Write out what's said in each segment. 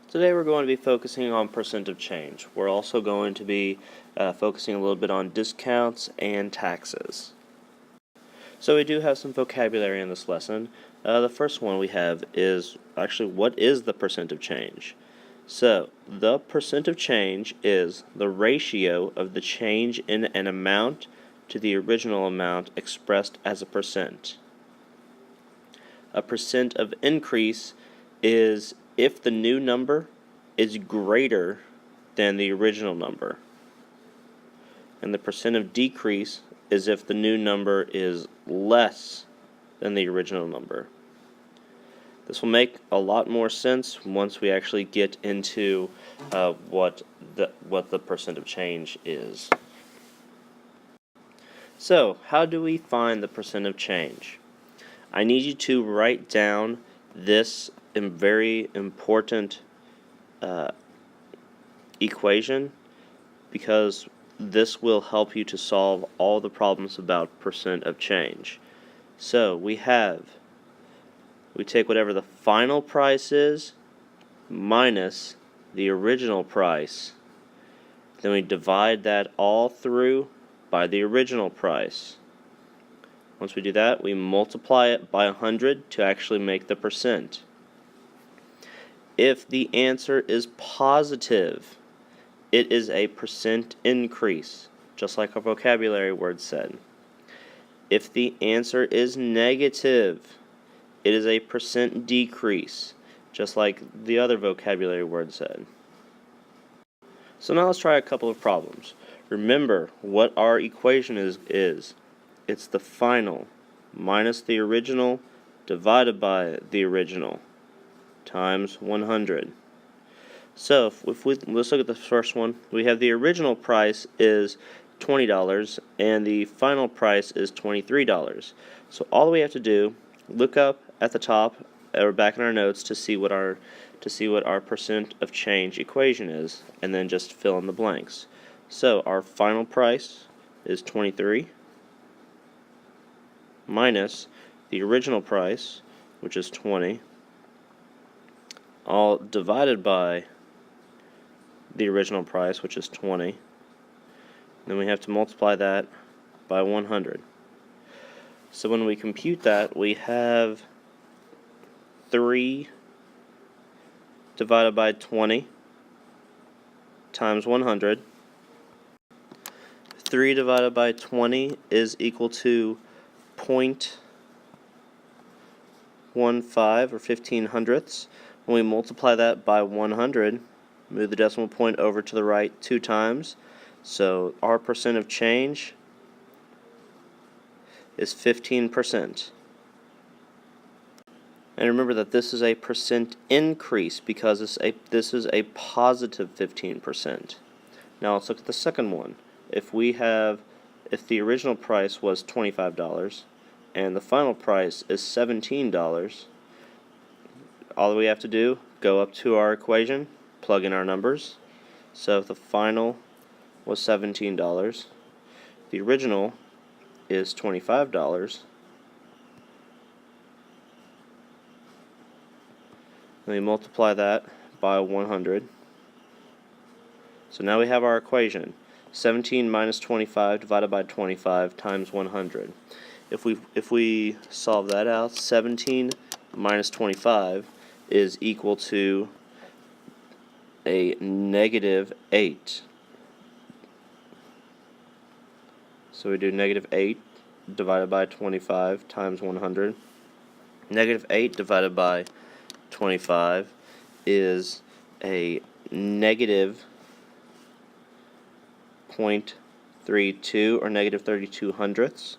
Today we're going to be focusing on percent of change. We're also going to be focusing a little bit on discounts and taxes. So we do have some vocabulary in this lesson. The first one we have is actually, what is the percent of change? So the percent of change is the ratio of the change in an amount to the original amount expressed as a percent. A percent of increase is if the new number is greater than the original number. And the percent of decrease is if the new number is less than the original number. This will make a lot more sense once we actually get into what the percent of change is. So, how do we find the percent of change? I need you to write down this very important equation, because this will help you to solve all the problems about percent of change. So we take whatever the final price is minus the original price, then we divide that all through by the original price. Once we do that, we multiply it by 100 to actually make the percent. If the answer is positive, it is a percent increase, just like our vocabulary word said. If the answer is negative, it is a percent decrease, just like the other vocabulary word said. So now let's try a couple of problems. Remember what our equation is. It's the final minus the original divided by the original times 100. So let's look at the first one. We have the original price is $20 and the final price is $23. So all we have to do, look up at the top or back in our notes to see what our percent of change equation is, and then just fill in the blanks. So our final price is 23 minus the original price, which is 20, all divided by the original price, which is 20. Then we have to multiply that by 100. So when we compute that, we have 3 divided by 20 times 100. 3 divided by 20 is equal to 0.15 or 15 hundredths. When we multiply that by 100, move the decimal point over to the right 2 times. So our percent of change is 15%. And remember that this is a percent increase because this is a positive 15%. Now let's look at the second one. If the original price was $25 and the final price is $17, all we have to do, go up to our equation, plug in our numbers. So if the final was $17, the original is $25. Then we multiply that by 100. So now we have our equation. 17 minus 25 divided by 25 times 100. If we solve that out, 17 minus 25 is equal to a negative 8. So we do negative 8 divided by 25 times 100. Negative 8 divided by 25 is a negative 0.32 or negative 32 hundredths.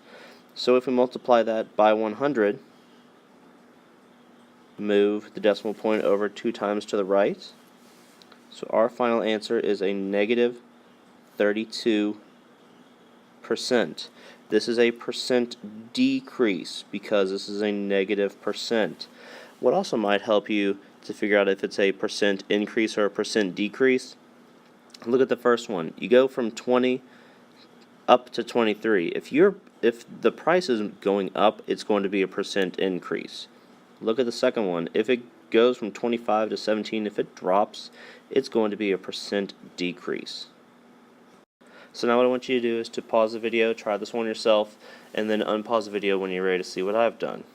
So if we multiply that by 100, move the decimal point over 2 times to the right. So our final answer is a negative 32%. This is a percent decrease because this is a negative percent. What also might help you to figure out if it's a percent increase or a percent decrease, look at the first one. You go from 20 up to 23. If the price is going up, it's going to be a percent increase. Look at the second one. If it goes from 25 to 17, if it drops, it's going to be a percent decrease. So now what I want you to do is to pause the video, try this one yourself, and then unpause the video when you're ready to see what I've done.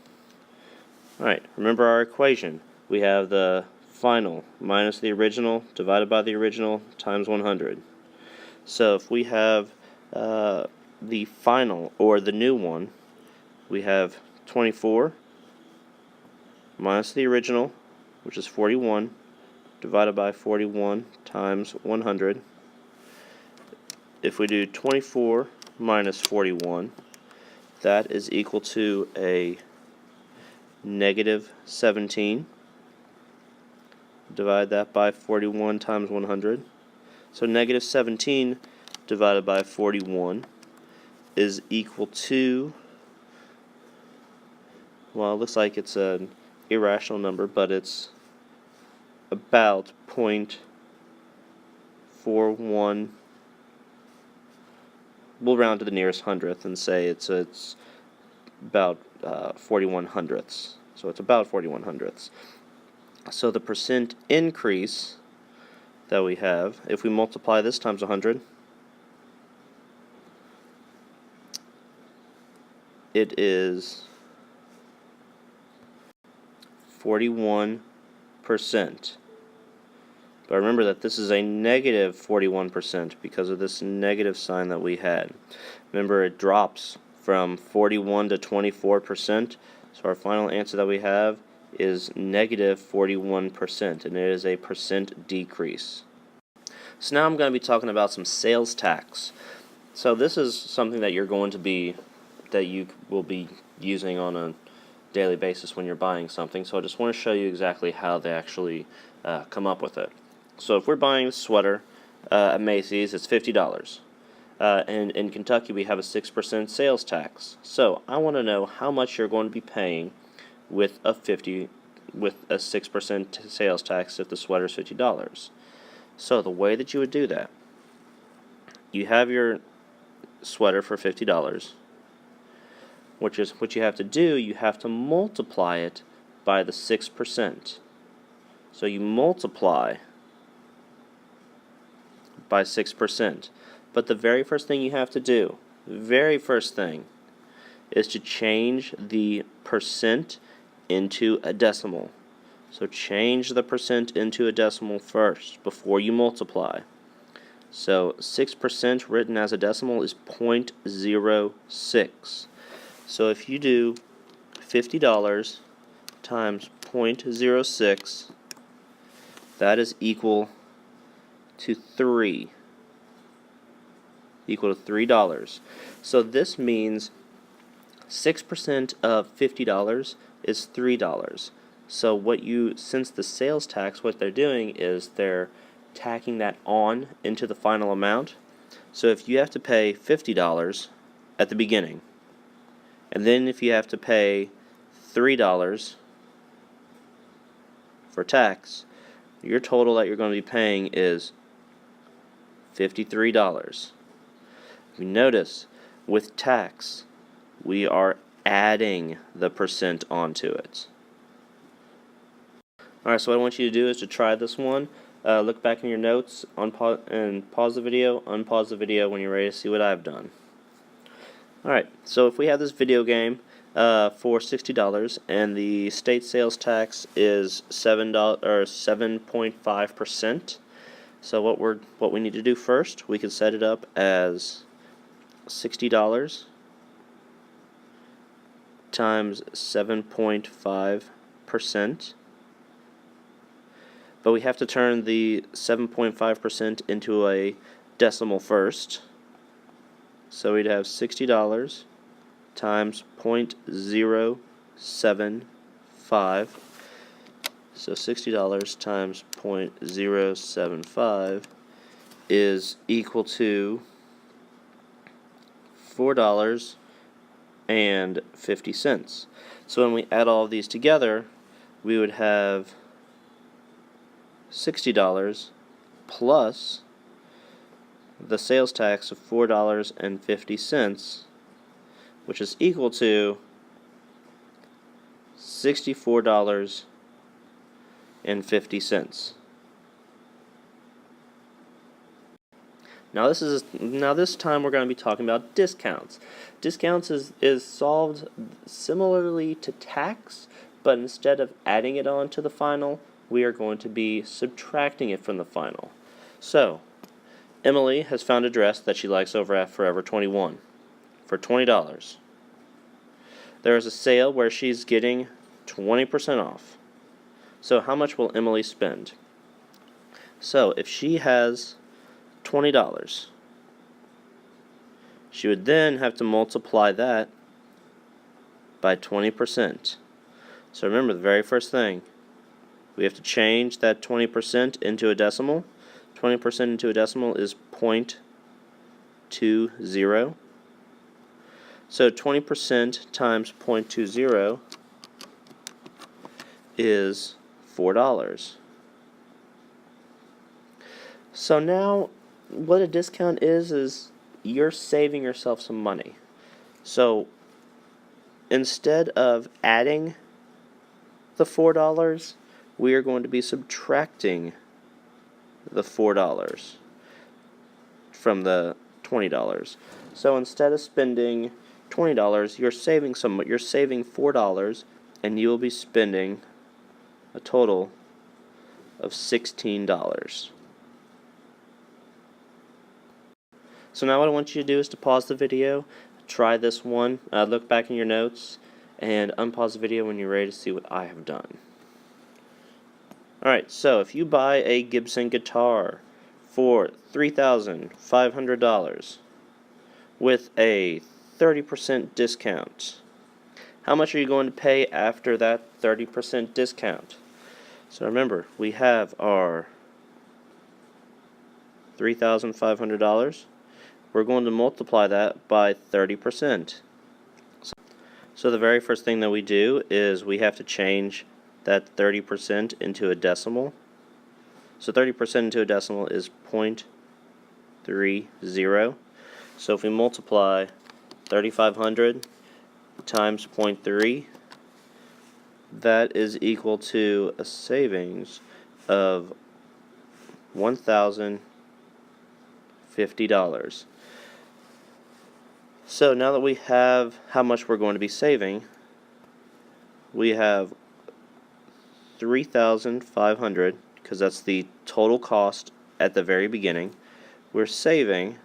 Alright, remember our equation. We have the final minus the original divided by the original times 100. So if we have the final, or the new one, we have 24 minus the original, which is 41, divided by 41 times 100. If we do 24 minus 41, that is equal to a negative 17. Divide that by 41 times 100. So negative 17 divided by 41 is equal to, well, it looks like it's an irrational number, but it's about 0.41. We'll round to the nearest hundredth and say it's about 41 hundredths. So it's about 41 hundredths. So the percent increase that we have, if we multiply this times 100, it is 41%. But remember that this is a negative 41% because of this negative sign that we had. Remember, it drops from 41 to 24%. So our final answer that we have is negative 41%, and it is a percent decrease. So now I'm going to be talking about some sales tax. So this is something that you will be using on a daily basis when you're buying something. So I just want to show you exactly how they actually come up with it. So if we're buying a sweater at Macy's, it's $50. And in Kentucky, we have a 6% sales tax. So I want to know how much you're going to be paying with a 6% sales tax if the sweater is $50. So the way that you would do that, you have your sweater for $50, which is what you have to do. You have to multiply it by the 6%. So you multiply by 6%. But the very first thing you have to do, is to change the percent into a decimal. So change the percent into a decimal first before you multiply. So 6% written as a decimal is 0.06. So if you do $50 times 0.06, that is equal to $3. So this means 6% of $50 is $3. So since the sales tax, what they're doing is they're tacking that on into the final amount. So if you have to pay $50 at the beginning, and then if you have to pay $3 for tax, your total that you're going to be paying is $53. You notice, with tax, we are adding the percent onto it. Alright, so what I want you to do is to try this one. Look back in your notes and pause the video, unpause the video when you're ready to see what I've done. Alright, so if we have this video game for $60 and the state sales tax is $7.5%. So what we need to do first, we can set it up as $60 times 7.5%. But we have to turn the 7.5% into a decimal first. So we'd have $60 times 0.075. So $60 times 0.075 is equal to $4.50. So when we add all of these together, we would have $60 plus the sales tax of $4.50, which is equal to $64.50. $2.50. Now this time we're going to be talking about discounts. Discounts is solved similarly to tax, but instead of adding it on to the final, we are going to be subtracting it from the final. So, Emily has found a dress that she likes over at Forever 21 for $20. There is a sale where she's getting 20% off. So how much will Emily spend? So if she has $20, she would then have to multiply that by 20%. So remember, the very first thing, we have to change that 20% into a decimal. 20% into a decimal is 0.20. So 20% times 0.20 is $4. So now what a discount is you're saving yourself some money. So instead of adding the $4, we are going to be subtracting the $4 from the $20. So instead of spending $20, you're saving $4, and you will be spending a total of $16. So now what I want you to do is to pause the video, try this one, look back in your notes, and unpause the video when you're ready to see what I have done. Alright, so if you buy a Gibson guitar for $3,500 with a 30% discount, how much are you going to pay after that 30% discount? So remember, we have our $3,500. We're going to multiply that by 30%. So the very first thing that we do is we have to change that 30% into a decimal. So 30% into a decimal is 0.30. So if we multiply 3,500 times 0.3, that is equal to a savings of $1,050. So now that we have how much we're going to be saving, we have 3,500, because that's the total cost at the very beginning. We're saving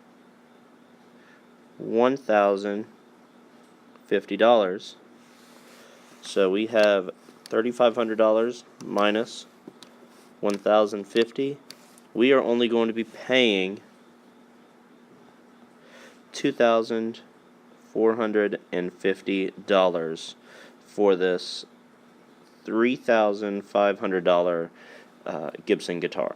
$1,050. So we have $3,500 minus $1,050. We are only going to be paying $2,450 for this $3,500 Gibson guitar.